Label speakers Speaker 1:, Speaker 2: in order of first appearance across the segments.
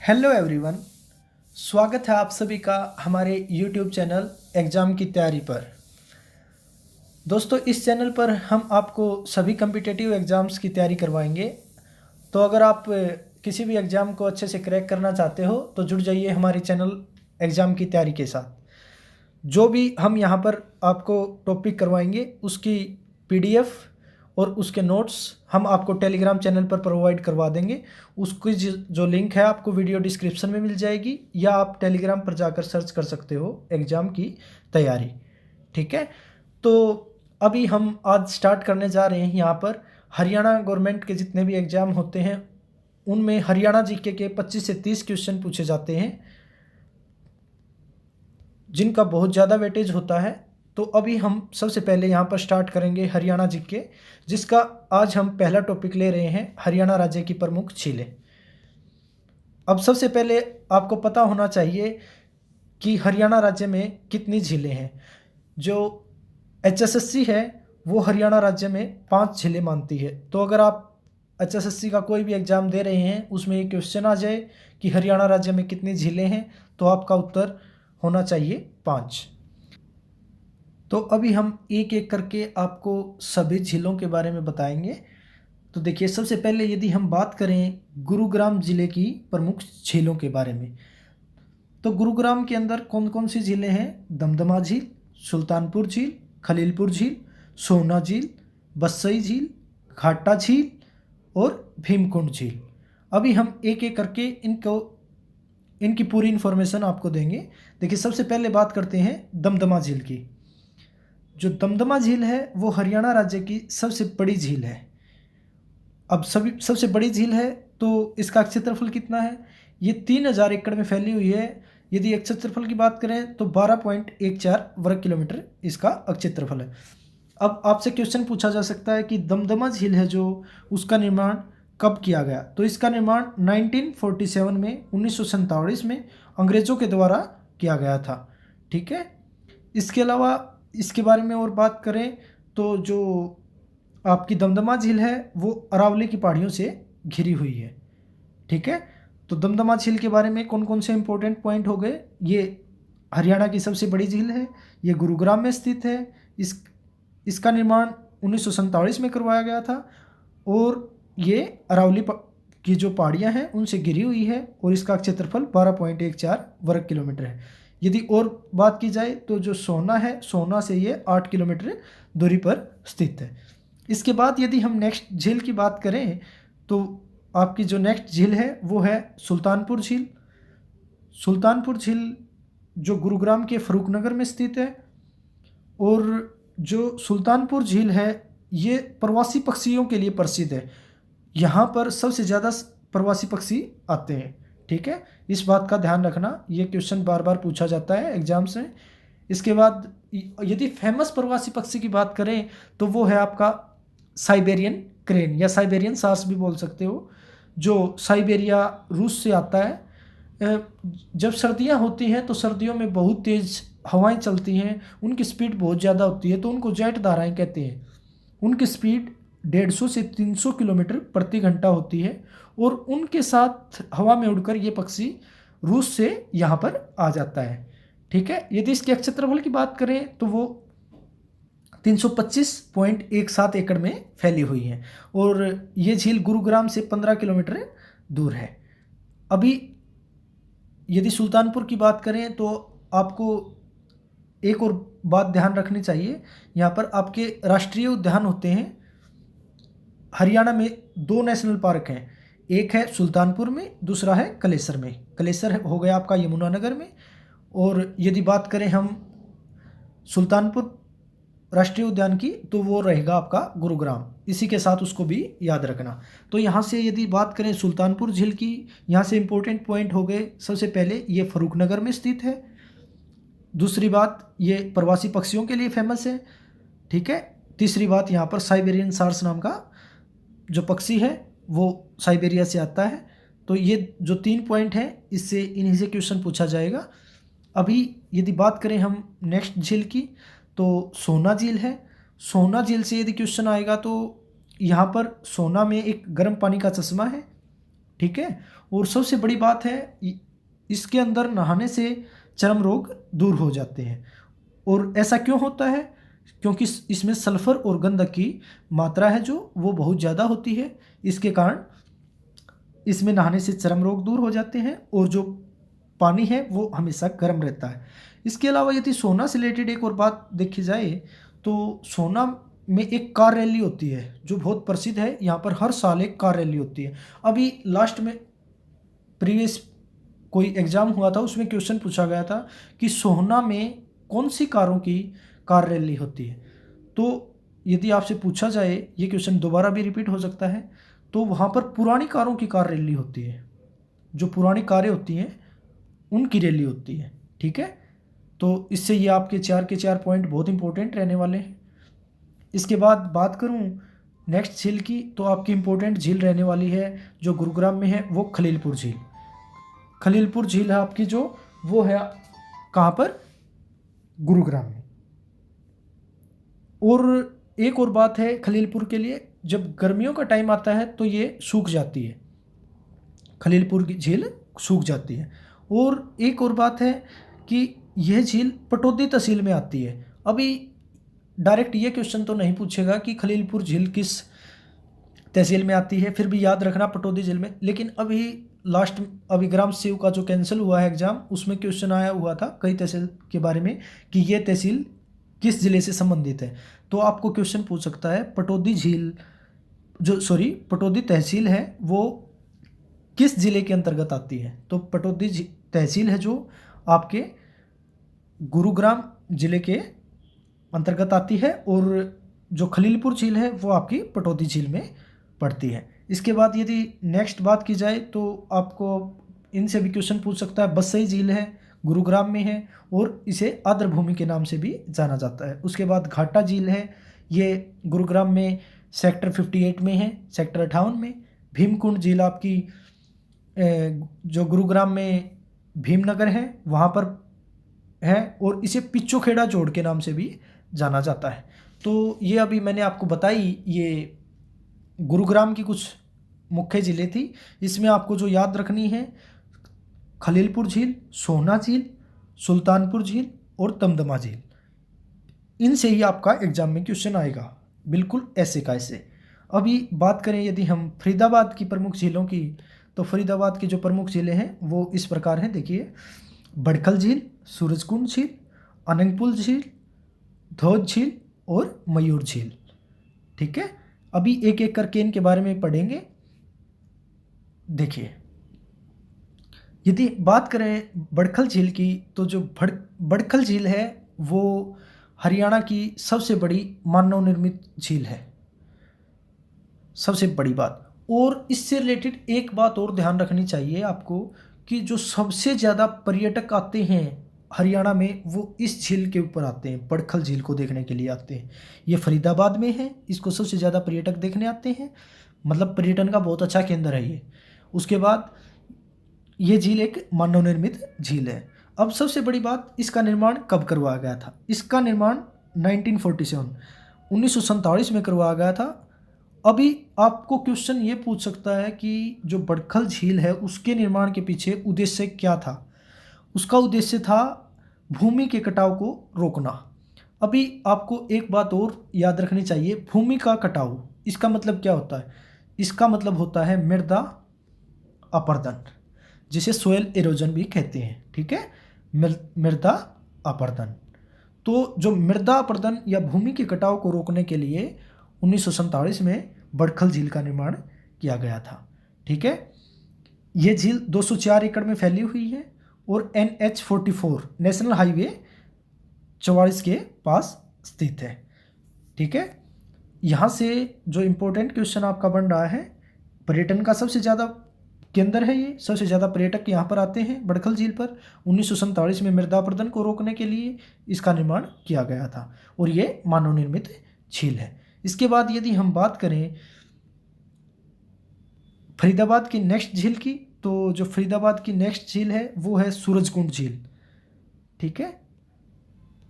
Speaker 1: Hello everyone. स्वागत है आप सभी का हमारे यूट्यूब चैनल एग्ज़ाम की तैयारी पर। दोस्तों, इस चैनल पर हम आपको सभी कम्पिटिटिव एग्ज़ाम्स की तैयारी करवाएंगे। तो अगर आप किसी भी एग्ज़ाम को अच्छे से क्रैक करना चाहते हो तो जुड़ जाइए हमारे चैनल एग्ज़ाम की तैयारी के साथ। जो भी हम यहाँ पर आपको टॉपिक करवाएंगे उसकी पीडीएफ और उसके नोट्स हम आपको टेलीग्राम चैनल पर प्रोवाइड करवा देंगे। उसकी जो लिंक है आपको वीडियो डिस्क्रिप्शन में मिल जाएगी, या आप टेलीग्राम पर जाकर सर्च कर सकते हो एग्ज़ाम की तैयारी। ठीक है, तो अभी हम आज स्टार्ट करने जा रहे हैं। यहाँ पर हरियाणा गवर्नमेंट के जितने भी एग्ज़ाम होते हैं उनमें हरियाणा जीके के 25 से 30 क्वेश्चन पूछे जाते हैं, जिनका बहुत ज़्यादा वेटेज होता है। तो अभी हम सबसे पहले यहाँ पर स्टार्ट करेंगे हरियाणा जीके, जिसका आज हम पहला टॉपिक ले रहे हैं हरियाणा राज्य की प्रमुख झीलें। अब सबसे पहले आपको पता होना चाहिए कि हरियाणा राज्य में कितनी झीलें हैं। जो एचएसएससी है वो हरियाणा राज्य में 5 झीलें मानती है। तो अगर आप एचएसएससी का कोई भी एग्ज़ाम दे रहे हैं उसमें ये क्वेश्चन आ जाए कि हरियाणा राज्य में कितनी झीलें हैं, तो आपका उत्तर होना चाहिए 5। तो अभी हम एक एक करके आपको सभी झीलों के बारे में बताएंगे। तो देखिए, सबसे पहले यदि हम बात करें गुरुग्राम ज़िले की प्रमुख झीलों के बारे में, तो गुरुग्राम के अंदर कौन कौन सी झीलें हैं? दमदमा झील, सुल्तानपुर झील, खलीलपुर झील, सोना झील, बसई झील, घाटा झील और भीमकुंड झील। अभी हम एक एक करके इनकी पूरी इन्फॉर्मेशन आपको देंगे। देखिए, सबसे पहले बात करते हैं दमदमा झील की। जो दमदमा झील है वो हरियाणा राज्य की सबसे बड़ी झील है। अब सबसे बड़ी झील है तो इसका क्षेत्रफल कितना है? ये 3000 एकड़ में फैली हुई है। यदि क्षेत्रफल की बात करें तो 12.14 वर्ग किलोमीटर इसका क्षेत्रफल है। अब आपसे क्वेश्चन पूछा जा सकता है कि दमदमा झील है जो, उसका निर्माण कब किया गया? तो इसका निर्माण 1947 में 1947 में अंग्रेज़ों के द्वारा किया गया था। ठीक है, इसके अलावा इसके बारे में और बात करें तो जो आपकी दमदमा झील है वो अरावली की पहाड़ियों से घिरी हुई है। ठीक है, तो दमदमा झील के बारे में कौन कौन से इंपॉर्टेंट पॉइंट हो गए? ये हरियाणा की सबसे बड़ी झील है, ये गुरुग्राम में स्थित है, इसका निर्माण 1947 में करवाया गया था, और ये अरावली की जो पहाड़ियाँ हैं उनसे घिरी हुई है, और इसका क्षेत्रफल 12.14 वर्ग किलोमीटर है। यदि और बात की जाए तो जो सोना है, सोना से ये 8 किलोमीटर दूरी पर स्थित है। इसके बाद यदि हम नेक्स्ट झील की बात करें तो आपकी जो नेक्स्ट झील है वो है सुल्तानपुर झील। सुल्तानपुर झील जो गुरुग्राम के फरूखनगर में स्थित है, और जो सुल्तानपुर झील है ये प्रवासी पक्षियों के लिए प्रसिद्ध है। यहाँ पर सबसे ज़्यादा प्रवासी पक्षी आते हैं। ठीक है, इस बात का ध्यान रखना, ये क्वेश्चन बार बार पूछा जाता है एग्जाम से। इसके बाद यदि फेमस प्रवासी पक्षी की बात करें तो वो है आपका साइबेरियन क्रेन, या साइबेरियन सार्स भी बोल सकते हो, जो साइबेरिया रूस से आता है। जब सर्दियाँ होती हैं तो सर्दियों में बहुत तेज़ हवाएं चलती हैं, उनकी स्पीड बहुत ज़्यादा होती है, तो उनको जेट धाराएं कहते हैं। उनकी स्पीड 150 से 300 किलोमीटर प्रति घंटा होती है, और उनके साथ हवा में उड़कर ये पक्षी रूस से यहाँ पर आ जाता है। ठीक है, यदि इसके क्षेत्रफल की बात करें तो वो 325.17 एकड़ में फैली हुई है, और ये झील गुरुग्राम से 15 किलोमीटर दूर है। अभी यदि सुल्तानपुर की बात करें तो आपको एक और बात ध्यान रखनी चाहिए। यहाँ पर आपके राष्ट्रीय उद्यान होते हैं। हरियाणा में 2 नेशनल पार्क हैं, एक है सुल्तानपुर में, दूसरा है कलेसर में। कलेसर हो गया आपका यमुनानगर में, और यदि बात करें हम सुल्तानपुर राष्ट्रीय उद्यान की तो वो रहेगा आपका गुरुग्राम। इसी के साथ उसको भी याद रखना। तो यहाँ से यदि बात करें सुल्तानपुर झील की, यहाँ से इंपॉर्टेंट पॉइंट हो गए। सबसे पहले ये फरूखनगर में स्थित है। दूसरी बात, ये प्रवासी पक्षियों के लिए फेमस है। ठीक है, तीसरी बात, यहाँ पर साइबेरियन सार्स नाम का जो पक्षी है वो साइबेरिया से आता है। तो ये जो 3 पॉइंट हैं इससे इन्हीं से क्वेश्चन पूछा जाएगा। अभी यदि बात करें हम नेक्स्ट झील की तो सोना झील है। सोना झील से यदि क्वेश्चन आएगा तो यहाँ पर सोना में एक गर्म पानी का चश्मा है, ठीक है। और सबसे बड़ी बात है इसके अंदर नहाने से चर्म रोग दूर हो जाते हैं। और ऐसा क्यों होता है? क्योंकि इसमें सल्फर और गंधक की मात्रा है जो वो बहुत ज़्यादा होती है। इसके कारण इसमें नहाने से चर्म रोग दूर हो जाते हैं और जो पानी है वो हमेशा गर्म रहता है। इसके अलावा यदि सोना से रिलेटेड एक और बात देखी जाए तो सोना में एक कार रैली होती है जो बहुत प्रसिद्ध है। यहाँ पर हर साल एक कार रैली होती है। अभी लास्ट में प्रीवियस कोई एग्ज़ाम हुआ था, उसमें क्वेश्चन पूछा गया था कि सोहना में कौन सी कारों की कार रैली होती है। तो यदि आपसे पूछा जाए, ये क्वेश्चन दोबारा भी रिपीट हो सकता है, तो वहाँ पर पुरानी कारों की कार रैली होती है। जो पुरानी कारें होती हैं उनकी रैली होती है। ठीक है। तो इससे ये आपके 4 के 4 पॉइंट बहुत इंपॉर्टेंट रहने वाले हैं। इसके बाद बात करूँ नेक्स्ट झील की, तो आपकी इम्पोर्टेंट झील रहने वाली है जो गुरुग्राम में है, वो खलीलपुर झील। खलीलपुर झील है आपकी जो, वो है कहाँ पर? गुरुग्राम में। और एक और बात है खलीलपुर के लिए, जब गर्मियों का टाइम आता है तो ये सूख जाती है, खलीलपुर की झील सूख जाती है। और एक और बात है कि यह झील पटौदी तहसील में आती है। अभी डायरेक्ट ये क्वेश्चन तो नहीं पूछेगा कि खलीलपुर झील किस तहसील में आती है, फिर भी याद रखना पटौदी झील में। लेकिन अभी लास्ट अभी ग्राम सेवक का जो कैंसिल हुआ है एग्जाम, उसमें क्वेश्चन आया हुआ था कई तहसील के बारे में कि ये तहसील किस ज़िले से संबंधित है। तो आपको क्वेश्चन पूछ सकता है पटौदी झील पटौदी तहसील है वो किस ज़िले के अंतर्गत आती है। तो पटौदी तहसील है जो आपके गुरुग्राम ज़िले के अंतर्गत आती है, और जो खलीलपुर झील है वो आपकी पटौदी झील में पड़ती है। इसके बाद यदि नेक्स्ट बात की जाए तो आपको इनसे भी क्वेश्चन पूछ सकता है। बसई झील है, गुरुग्राम में है और इसे आर्द्रभूमि के नाम से भी जाना जाता है। उसके बाद घाटा झील है, ये गुरुग्राम में सेक्टर 58 में है, सेक्टर 58 में। भीमकुंड झील आपकी जो गुरुग्राम में भीमनगर है वहाँ पर है, और इसे पिच्चोखेड़ा जोड़ के नाम से भी जाना जाता है। तो ये अभी मैंने आपको बताई, ये गुरुग्राम की कुछ मुख्य ज़िले थी। इसमें आपको जो याद रखनी है, खलीलपुर झील, सोहना झील, सुल्तानपुर झील और दमदमा झील, इनसे ही आपका एग्जाम में क्वेश्चन आएगा, बिल्कुल ऐसे का ऐसे। अभी बात करें यदि हम फरीदाबाद की प्रमुख झीलों की, तो फरीदाबाद की जो प्रमुख झीलें हैं वो इस प्रकार हैं, देखिए। बड़खल झील, सूरजकुंड झील, अनंगपुल झील, धौज झील और मयूर झील। ठीक है। अभी एक एक करके इनके बारे में पढ़ेंगे। देखिए, यदि बात करें बड़खल झील की, तो जो बड़खल झील है वो हरियाणा की सबसे बड़ी मानव निर्मित झील है, सबसे बड़ी बात। और इससे रिलेटेड एक बात और ध्यान रखनी चाहिए आपको कि जो सबसे ज़्यादा पर्यटक आते हैं हरियाणा में वो इस झील के ऊपर आते हैं, बड़खल झील को देखने के लिए आते हैं। ये फरीदाबाद में है, इसको सबसे ज़्यादा पर्यटक देखने आते हैं, मतलब पर्यटन का बहुत अच्छा केंद्र है ये। उसके बाद ये झील एक मानव निर्मित झील है। अब सबसे बड़ी बात, इसका निर्माण कब करवाया गया था? इसका निर्माण 1947 में करवाया गया था। अभी आपको क्वेश्चन ये पूछ सकता है कि जो बड़खल झील है उसके निर्माण के पीछे उद्देश्य क्या था? उसका उद्देश्य था भूमि के कटाव को रोकना। अभी आपको एक बात और याद रखनी चाहिए, भूमि का कटाव, इसका मतलब क्या होता है? इसका मतलब होता है मृदा अपरदन, जिसे सोयल इरोजन भी कहते हैं। ठीक है, मृदा अपरदन। तो जो मृदा अपरदन या भूमि के कटाव को रोकने के लिए 1947 में बड़खल झील का निर्माण किया गया था। ठीक है। ये झील 204 एकड़ में फैली हुई है और NH44 नेशनल हाईवे 44 के पास स्थित है। ठीक है। यहाँ से जो इम्पोर्टेंट क्वेश्चन आपका बन रहा है, पर्यटन का सबसे ज़्यादा केंद्र है ये, सबसे ज़्यादा पर्यटक यहाँ पर आते हैं बड़खल झील पर। 1947 में मृदा अपरदन को रोकने के लिए इसका निर्माण किया गया था और ये मानव निर्मित झील है। इसके बाद यदि हम बात करें फरीदाबाद की नेक्स्ट झील की, तो जो फरीदाबाद की नेक्स्ट झील है वो है सूरजकुंड झील। ठीक है।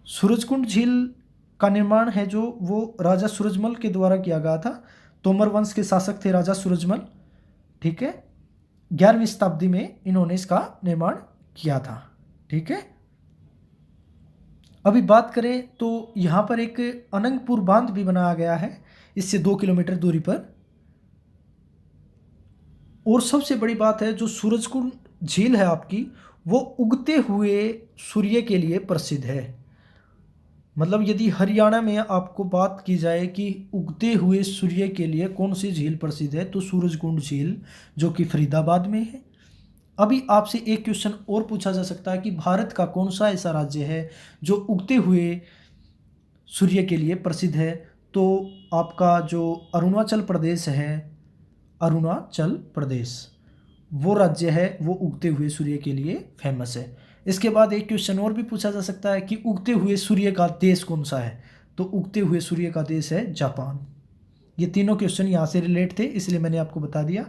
Speaker 1: सूरजकुंड झील का निर्माण है जो वो राजा सूरजमल के द्वारा किया गया था। तोमर वंश के शासक थे राजा सूरजमल। ठीक है। 11वीं शताब्दी में इन्होंने इसका निर्माण किया था। ठीक है, अभी बात करें तो यहाँ पर एक अनंगपुर बांध भी बनाया गया है इससे 2 किलोमीटर दूरी पर। और सबसे बड़ी बात है, जो सूरजकुंड झील है आपकी, वो उगते हुए सूर्य के लिए प्रसिद्ध है। मतलब यदि हरियाणा में आपको बात की जाए कि उगते हुए सूर्य के लिए कौन सी झील प्रसिद्ध है, तो सूरजकुंड झील, जो कि फरीदाबाद में है। अभी आपसे एक क्वेश्चन और पूछा जा सकता है कि भारत का कौन सा ऐसा राज्य है जो उगते हुए सूर्य के लिए प्रसिद्ध है, तो आपका जो अरुणाचल प्रदेश है, अरुणाचल प्रदेश वो राज्य है, वो उगते हुए सूर्य के लिए फेमस है। इसके बाद एक क्वेश्चन और भी पूछा जा सकता है कि उगते हुए सूर्य का देश कौन सा है, तो उगते हुए सूर्य का देश है जापान। ये तीनों क्वेश्चन यहाँ से रिलेट थे, इसलिए मैंने आपको बता दिया।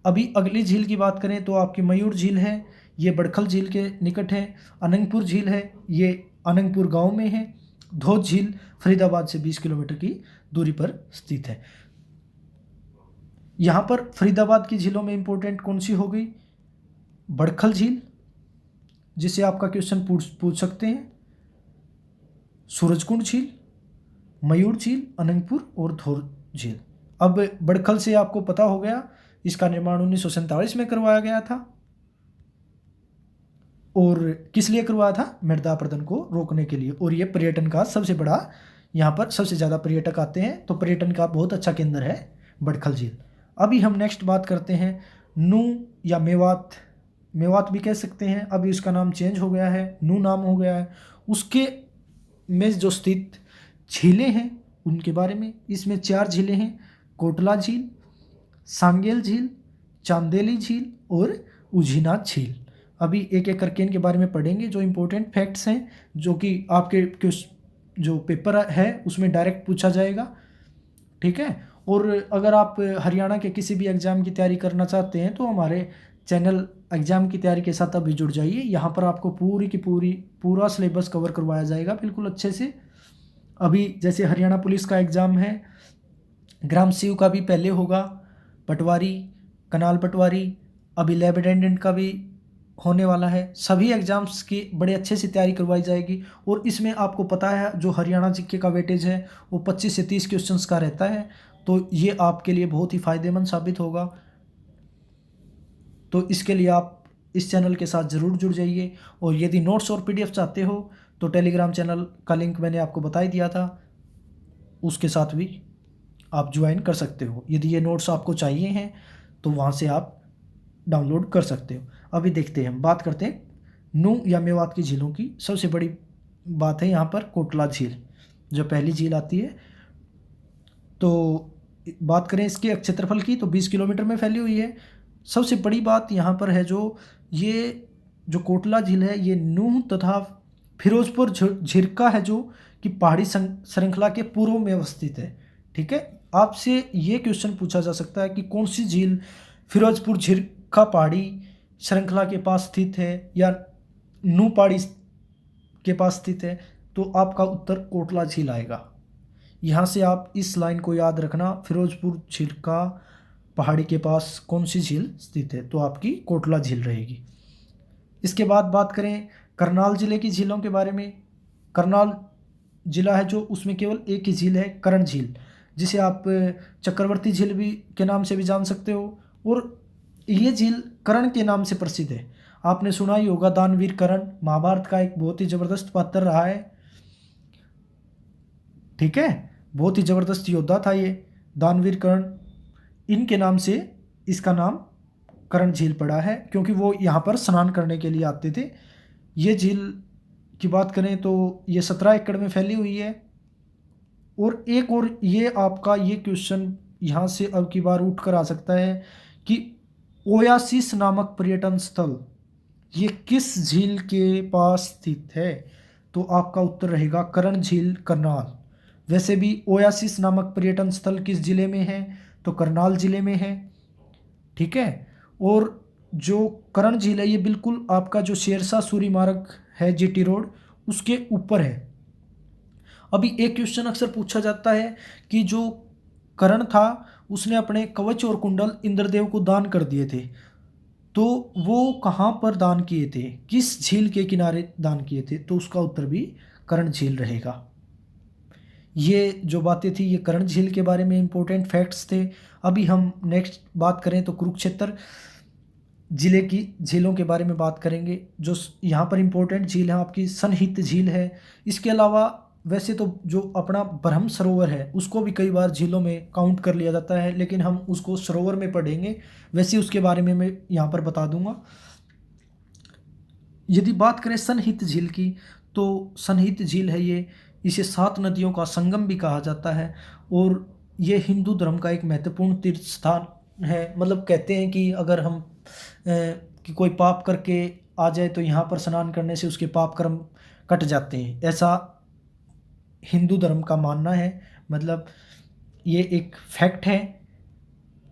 Speaker 1: अभी अगली झील की बात करें तो आपकी मयूर झील है, ये बड़खल झील के निकट है। अनंगपुर झील है, ये अनंगपुर गांव में है। धोध झील फरीदाबाद से 20 किलोमीटर की दूरी पर स्थित है। यहाँ पर फरीदाबाद की झीलों में इंपॉर्टेंट कौन सी हो गई? बड़खल झील, जिसे आपका क्वेश्चन पूछ सकते हैं, सूरजकुंड झील, मयूर झील, अनंगपुर और धोर झील। अब बड़खल से आपको पता हो गया, इसका निर्माण 1947 में करवाया गया था। और किस लिए करवाया था? मृदा अपरदन को रोकने के लिए। और ये पर्यटन का सबसे बड़ा, यहाँ पर सबसे ज़्यादा पर्यटक आते हैं, तो पर्यटन का बहुत अच्छा केंद्र है बड़खल झील। अभी हम नेक्स्ट बात करते हैं नू या मेवात, मेवात भी कह सकते हैं, अभी उसका नाम चेंज हो गया है, नू नाम हो गया है। उसके में जो स्थित झीलें हैं उनके बारे में, इसमें 4 झीलें हैं, कोटला झील, सांगेल झील, चांदेली झील और उझीनाथ झील। अभी एक एक करके इनके बारे में पढ़ेंगे, जो इम्पोर्टेंट फैक्ट्स हैं, जो कि आपके जो पेपर है उसमें डायरेक्ट पूछा जाएगा। ठीक है, और अगर आप हरियाणा के किसी भी एग्ज़ाम की तैयारी करना चाहते हैं तो हमारे चैनल एग्ज़ाम की तैयारी के साथ अभी जुड़ जाइए। यहाँ पर आपको पूरी की पूरा सिलेबस कवर करवाया जाएगा बिल्कुल अच्छे से। अभी जैसे हरियाणा पुलिस का एग्ज़ाम है, ग्राम सेवक का भी पहले होगा, पटवारी, कनाल पटवारी, अभी लैब अटेंडेंट का भी होने वाला है। सभी एग्ज़ाम्स की बड़े अच्छे से तैयारी करवाई जाएगी। और इसमें आपको पता है जो हरियाणा जीके का वेटेज है वो 25 से 30 क्वेश्चंस का रहता है, तो ये आपके लिए बहुत ही फ़ायदेमंद साबित होगा। तो इसके लिए आप इस चैनल के साथ ज़रूर जुड़ जाइए। और यदि नोट्स और पीडीएफ चाहते हो तो टेलीग्राम चैनल का लिंक मैंने आपको बता ही दिया था, उसके साथ भी आप ज्वाइन कर सकते हो। यदि ये नोट्स आपको चाहिए हैं तो वहाँ से आप डाउनलोड कर सकते हो। अभी देखते हैं, हम बात करते हैं नू या मेवात की झीलों की। सबसे बड़ी बात है यहाँ पर कोटला झील, जो पहली झील आती है। तो बात करें इसके क्षेत्रफल की तो 20 किलोमीटर में फैली हुई है। सबसे बड़ी बात यहाँ पर है, जो कोटला झील है ये नूह तथा फिरोजपुर झिरका है, जो कि पहाड़ी श्रृंखला के पूर्व में अवस्थित है। ठीक है, आपसे ये क्वेश्चन पूछा जा सकता है कि कौन सी झील फिरोजपुर झिरका पहाड़ी श्रृंखला के पास स्थित है या नूह पहाड़ी के पास स्थित है, तो आपका उत्तर कोटला झील आएगा। यहाँ से आप इस लाइन को याद रखना, फिरोजपुर झिरका पहाड़ी के पास कौन सी झील स्थित है, तो आपकी कोटला झील रहेगी। इसके बाद बात करें करनाल ज़िले की झीलों के बारे में। करनाल ज़िला है जो, उसमें केवल एक ही झील है, करण झील, जिसे आप चक्रवर्ती झील भी के नाम से भी जान सकते हो। और ये झील करण के नाम से प्रसिद्ध है। आपने सुना ही होगा दानवीर करण, महाभारत का एक बहुत ही ज़बरदस्त पात्र रहा है। ठीक है, बहुत ही ज़बरदस्त योद्धा था ये दानवीर कर्ण। इनके नाम से इसका नाम करण झील पड़ा है, क्योंकि वो यहाँ पर स्नान करने के लिए आते थे। ये झील की बात करें तो ये 17 एकड़ में फैली हुई है। और एक और ये आपका ये क्वेश्चन यहाँ से अब की बार उठ कर आ सकता है कि ओयासिस नामक पर्यटन स्थल ये किस झील के पास स्थित है, तो आपका उत्तर रहेगा करण झील, करनाल। वैसे भी ओयासिस नामक पर्यटन स्थल किस ज़िले में है, तो करनाल ज़िले में है। ठीक है, और जो करण झील है ये बिल्कुल आपका जो शेरशाह सूरी मार्ग है, जीटी रोड, उसके ऊपर है। अभी एक क्वेश्चन अक्सर पूछा जाता है कि जो करण था उसने अपने कवच और कुंडल इंद्रदेव को दान कर दिए थे, तो वो कहाँ पर दान किए थे, किस झील के किनारे दान किए थे, तो उसका उत्तर भी कर्ण झील रहेगा। ये जो बातें थी ये कर्ण झील के बारे में इंपॉर्टेंट फैक्ट्स थे। अभी हम नेक्स्ट बात करें तो कुरुक्षेत्र जिले की झीलों के बारे में बात करेंगे। जो यहाँ पर इंपॉर्टेंट झील है आपकी सनहित झील है। इसके अलावा वैसे तो जो अपना ब्रह्म सरोवर है उसको भी कई बार झीलों में काउंट कर लिया जाता है, लेकिन हम उसको सरोवर में पढ़ेंगे, वैसे उसके बारे में मैं यहाँ पर बता दूंगा। यदि बात करें सनहित झील की, तो सनहित झील है ये, इसे 7 नदियों का संगम भी कहा जाता है और ये हिंदू धर्म का एक महत्वपूर्ण तीर्थ स्थान है। मतलब कहते हैं कि अगर हम कि कोई पाप करके आ जाए तो यहाँ पर स्नान करने से उसके पाप कर्म कट जाते हैं, ऐसा हिंदू धर्म का मानना है। मतलब ये एक फैक्ट है,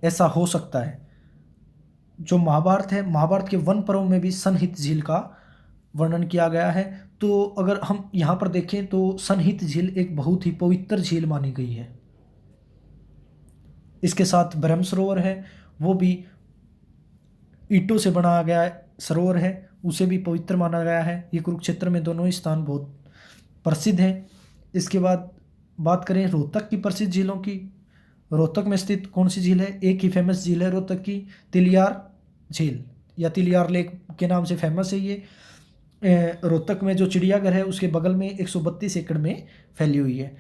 Speaker 1: ऐसा हो सकता है। जो महाभारत है, महाभारत के वन पर्व में भी सनहित झील का वर्णन किया गया है। तो अगर हम यहाँ पर देखें तो सनहित झील एक बहुत ही पवित्र झील मानी गई है। इसके साथ ब्रह्म सरोवर है, वो भी ईंटों से बनाया गया सरोवर है, उसे भी पवित्र माना गया है। ये कुरुक्षेत्र में दोनों ही स्थान बहुत प्रसिद्ध हैं। इसके बाद बात करें रोहतक की प्रसिद्ध झीलों की। रोहतक में स्थित कौन सी झील है, एक ही फेमस झील है रोहतक की, तिलियार झील या तिलियार लेक के नाम से फेमस है ये। रोहतक में जो चिड़ियाघर है उसके बगल में 132 एकड़ में फैली हुई है।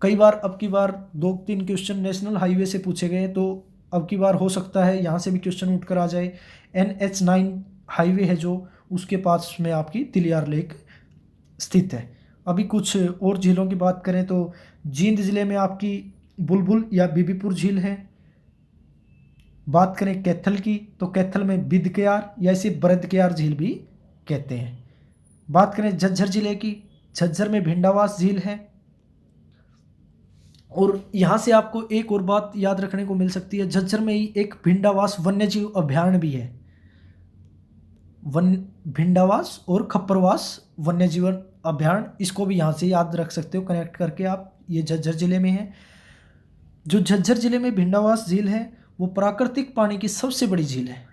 Speaker 1: कई बार अब की बार 2-3 क्वेश्चन नेशनल हाईवे से पूछे गए, तो अब की बार हो सकता है यहाँ से भी क्वेश्चन उठ कर आ जाए। NH9 हाईवे है जो, उसके पास में आपकी तिलियार लेक स्थित है। अभी कुछ और झीलों की बात करें तो जींद ज़िले में आपकी बुलबुल या बीबीपुर झील है। बात करें कैथल की तो कैथल में बिदकयार या इसे बरदकयार झील भी कहते हैं। बात करें झज्जर जिले की, झज्जर में भिंडावास झील है। और यहाँ से आपको एक और बात याद रखने को मिल सकती है, झज्जर में ही एक भिंडावास वन्यजीव अभयारण्य भी है। भिंडावास और खप्परवास वन्यजीवन अभयारण्य, इसको भी यहाँ से याद रख सकते हो कनेक्ट करके आप। ये झज्जर जिले में है। जो झज्जर जिले में भिंडावास झील है वो प्राकृतिक पानी की सबसे बड़ी झील है।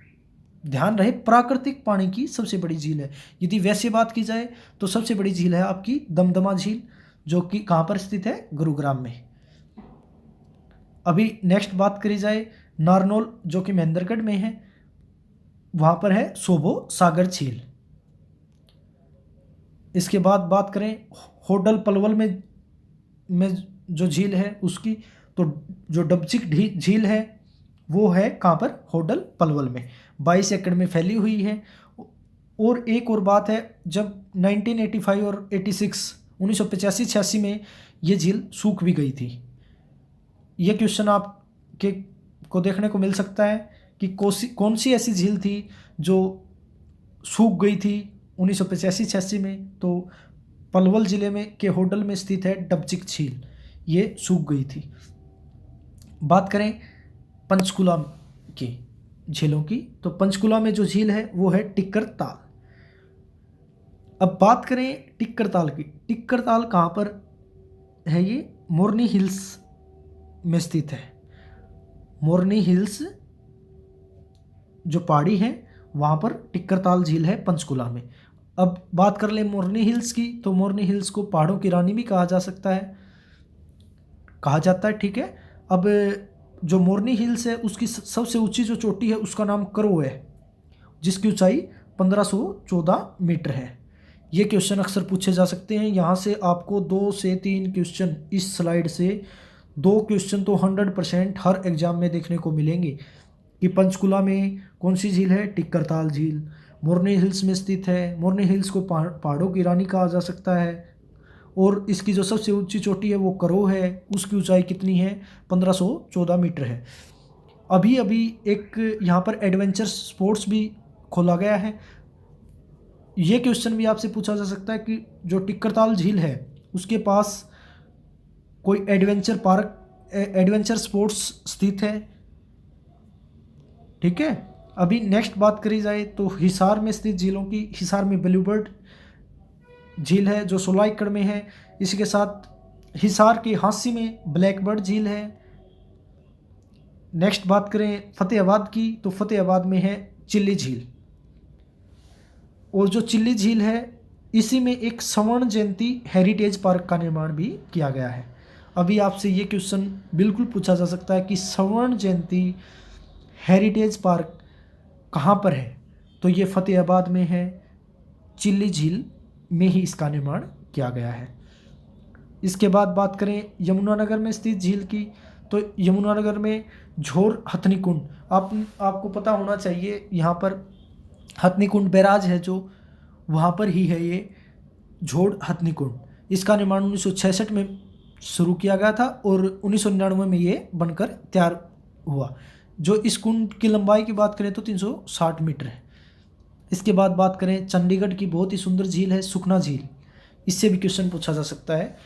Speaker 1: ध्यान रहे, प्राकृतिक पानी की सबसे बड़ी झील है। यदि वैसे बात की जाए तो सबसे बड़ी झील है आपकी दमदमा झील, जो कि कहाँ पर स्थित है, गुरुग्राम में। अभी नेक्स्ट बात करी जाए नारनौल जो कि महेंद्रगढ़ में है, वहाँ पर है सोबो सागर झील। इसके बाद बात करें होडल पलवल में जो झील है उसकी, तो जो डबचिक झील है वो है कहाँ पर, होडल पलवल में, 22 एकड़ में फैली हुई है। और एक और बात है, जब 1985 और 1985-86 में ये झील सूख भी गई थी। ये क्वेश्चन आपके को देखने को मिल सकता है कि कौन सी ऐसी झील थी जो सूख गई थी 1985-86 में, तो पलवल ज़िले में के होडल में स्थित है डबचिक झील, ये सूख गई थी। बात करें पंचकुला की झीलों की, तो पंचकुला में जो झील है वो है टिक्कर ताल। अब बात करें टिक्कर ताल की, टिक्कर ताल कहाँ पर है, ये मोरनी हिल्स में स्थित है। मोरनी हिल्स जो पहाड़ी है वहाँ पर टिक्कर ताल झील है पंचकुला में। अब बात कर ले मोरनी हिल्स की, तो मोरनी हिल्स को पहाड़ों की रानी भी कहा जा सकता है, कहा जाता है, ठीक है। अब जो मोरनी हिल्स है उसकी सबसे ऊंची जो चोटी है उसका नाम करो है, जिसकी ऊंचाई 1514 मीटर है। ये क्वेश्चन अक्सर पूछे जा सकते हैं। यहाँ से आपको 2 से 3 क्वेश्चन, इस स्लाइड से 2 क्वेश्चन तो 100% हर एग्जाम में देखने को मिलेंगे कि पंचकुला में कौन सी झील है, टिक्कर ताल झील मोरनी हिल्स में स्थित है। मोरनी हिल्स को पहाड़ों की रानी कहा जा सकता है। और इसकी जो सबसे ऊंची चोटी है वो करो है, उसकी ऊंचाई कितनी है, 1514 मीटर है। अभी अभी एक यहाँ पर एडवेंचर स्पोर्ट्स भी खोला गया है। ये क्वेश्चन भी आपसे पूछा जा सकता है कि जो टिक्करताल झील है उसके पास कोई एडवेंचर पार्क, एडवेंचर स्पोर्ट्स स्थित है, ठीक है। अभी नेक्स्ट बात करी जाए तो हिसार में स्थित झीलों की, हिसार में ब्लूबर्ड झील है जो 16 एकड़ में है। इसके साथ हिसार के हांसी में ब्लैकबर्ड झील है। नेक्स्ट बात करें फतेहाबाद की, तो फतेहाबाद में है चिल्ली झील। और जो चिल्ली झील है इसी में एक स्वर्ण जयंती हेरिटेज पार्क का निर्माण भी किया गया है। अभी आपसे ये क्वेश्चन बिल्कुल पूछा जा सकता है कि स्वर्ण जयंती हेरिटेज पार्क कहाँ पर है, तो ये फतेहाबाद में है, चिल्ली झील में ही इसका निर्माण किया गया है। इसके बाद बात करें यमुनानगर में स्थित झील की, तो यमुनानगर में झोर हथनी कुंड, आपको पता होना चाहिए यहाँ पर हथनी कुंड बैराज है जो वहाँ पर ही है ये झोर हथनी कुंड। इसका निर्माण 1966 में शुरू किया गया था और 1999 में ये बनकर तैयार हुआ। जो इस कुंड की लंबाई की बात करें तो 360 मीटर है। इसके बाद बात करें चंडीगढ़ की बहुत ही सुंदर झील है सुखना झील, इससे भी क्वेश्चन पूछा जा सकता है।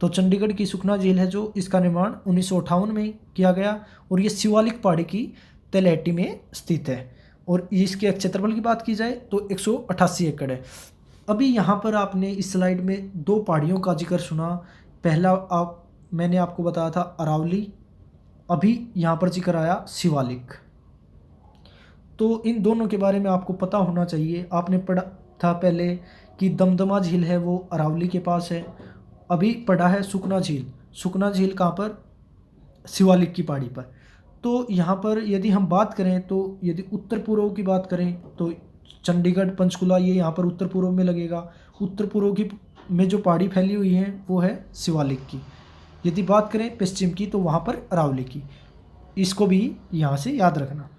Speaker 1: तो चंडीगढ़ की सुखना झील है जो इसका निर्माण 1958 में किया गया और ये शिवालिक पहाड़ी की तलहटी में स्थित है। और इसके क्षेत्रफल की बात की जाए तो 188 एकड़ है। अभी यहाँ पर आपने इस स्लाइड में दो पहाड़ियों का जिक्र सुना। पहला मैंने आपको बताया था अरावली, अभी यहाँ पर जिक्र आया शिवालिक। तो इन दोनों के बारे में आपको पता होना चाहिए। आपने पढ़ा था पहले कि दमदमा झील है वो अरावली के पास है। अभी पढ़ा है सुखना झील। सुखना झील कहाँ पर? शिवालिक की पहाड़ी पर। तो यहाँ पर यदि हम बात करें तो यदि उत्तर पूर्व की बात करें तो चंडीगढ़ पंचकुला ये यहाँ पर उत्तर पूर्व में लगेगा। उत्तर पूर्व की में जो पहाड़ी फैली हुई है वो है शिवालिक की। यदि बात करें पश्चिम की तो वहाँ पर अरावली की। इसको भी यहाँ से याद रखना।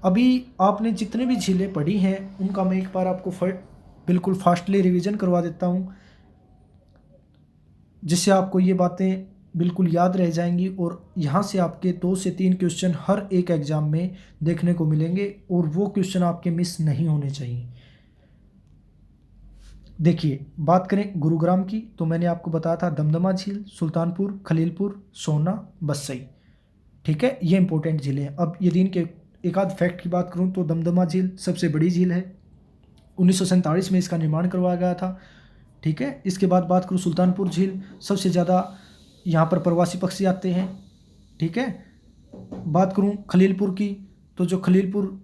Speaker 1: अभी आपने जितने भी झीलें पढ़ी हैं उनका मैं एक बार आपको बिल्कुल फास्टली रिवीजन करवा देता हूँ, जिससे आपको ये बातें बिल्कुल याद रह जाएंगी और यहाँ से आपके 2 से 3 क्वेश्चन हर एक एग्ज़ाम में देखने को मिलेंगे और वो क्वेश्चन आपके मिस नहीं होने चाहिए। देखिए बात करें गुरुग्राम की तो मैंने आपको बताया था दमदमा झील, सुल्तानपुर, खलीलपुर, सोना, बसई। ठीक है, ये इंपॉर्टेंट झीलें हैं। अब यदि इनके एक आध फैक्ट की बात करूँ तो दमदमा झील सबसे बड़ी झील है। 1947 में इसका निर्माण करवाया गया था। ठीक है, इसके बाद बात करूँ सुल्तानपुर झील, सबसे ज़्यादा यहाँ पर प्रवासी पक्षी आते हैं। ठीक है, बात करूँ खलीलपुर की तो जो खलीलपुर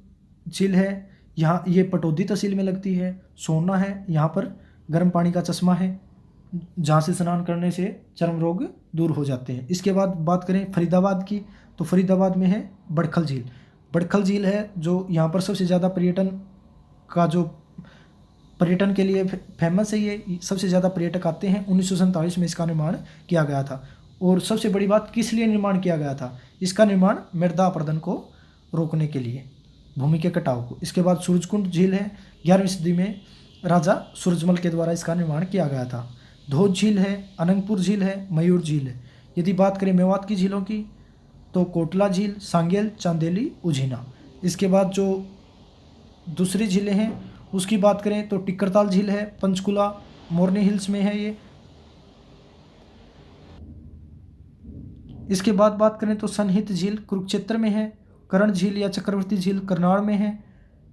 Speaker 1: झील है यहाँ ये पटौदी तहसील में लगती है। सोना है, यहाँ पर गर्म पानी का चश्मा है जहाँ से स्नान करने से चर्म रोग दूर हो जाते हैं। इसके बाद बात करें फरीदाबाद की तो फरीदाबाद में है बड़खल झील। बड़खल झील है जो यहाँ पर सबसे ज़्यादा पर्यटन के लिए फेमस है। ये सबसे ज़्यादा पर्यटक आते हैं। 1947 में इसका निर्माण किया गया था। और सबसे बड़ी बात किस लिए निर्माण किया गया था? इसका निर्माण मृदा अपरदन को रोकने के लिए, भूमि के कटाव को। इसके बाद सूरजकुंड झील है, 11वीं सदी में राजा सूरजमल के द्वारा इसका निर्माण किया गया था। धोध झील है, अनंगपुर झील है, मयूर झील है। यदि बात करें मेवात की झीलों की तो कोटला झील, सांगेल, चांदेली, उझीना। इसके बाद जो दूसरी झीलें हैं उसकी बात करें तो टिक्करताल झील है, पंचकुला मोरनी हिल्स में है ये। इसके बाद बात करें तो सनहित झील कुरुक्षेत्र में है, करण झील या चक्रवर्ती झील करनाल में है,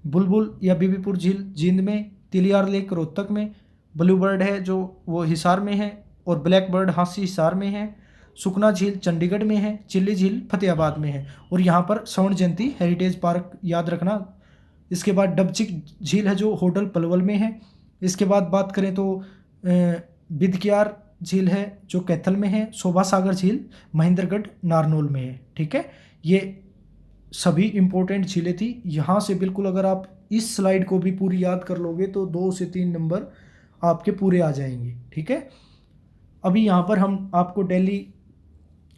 Speaker 1: बुलबुल या बीबीपुर झील जींद में, तिलियार लेक रोहतक में, ब्लू बर्ड है जो वो हिसार में है और ब्लैक बर्ड हांसी हिसार में है, सुखना झील चंडीगढ़ में है, चिल्ली झील फतेहाबाद में है और यहाँ पर स्वर्ण जयंती हेरिटेज पार्क याद रखना। इसके बाद डबचिक झील है जो होटल पलवल में है। इसके बाद बात करें तो बिदकियार झील है जो कैथल में है, शोभा सागर झील महेंद्रगढ़ नारनौल में है। ठीक है, ये सभी इम्पोर्टेंट झीलें थी। यहाँ से बिल्कुल अगर आप इस स्लाइड को भी पूरी याद कर लोगे तो 2 से 3 नंबर आपके पूरे आ जाएंगे। ठीक है, अभी यहाँ पर हम आपको डेली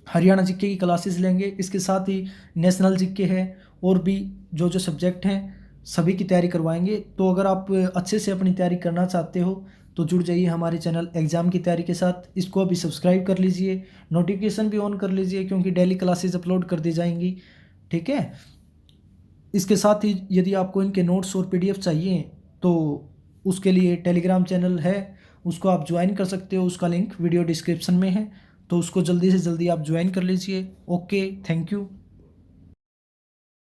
Speaker 1: हरियाणा जीके की क्लासेस लेंगे, इसके साथ ही नेशनल जीके है और भी जो सब्जेक्ट हैं सभी की तैयारी करवाएंगे। तो अगर आप अच्छे से अपनी तैयारी करना चाहते हो तो जुड़ जाइए हमारे चैनल एग्ज़ाम की तैयारी के साथ। इसको अभी सब्सक्राइब कर लीजिए, नोटिफिकेशन भी ऑन कर लीजिए क्योंकि डेली क्लासेस अपलोड कर दी जाएंगी। ठीक है, इसके साथ ही यदि आपको इनके नोट्स और PDF चाहिए तो उसके लिए टेलीग्राम चैनल है, उसको आप ज्वाइन कर सकते हो। उसका लिंक वीडियो डिस्क्रिप्शन में है, तो उसको जल्दी से जल्दी आप ज्वाइन कर लीजिए। Okay, thank you.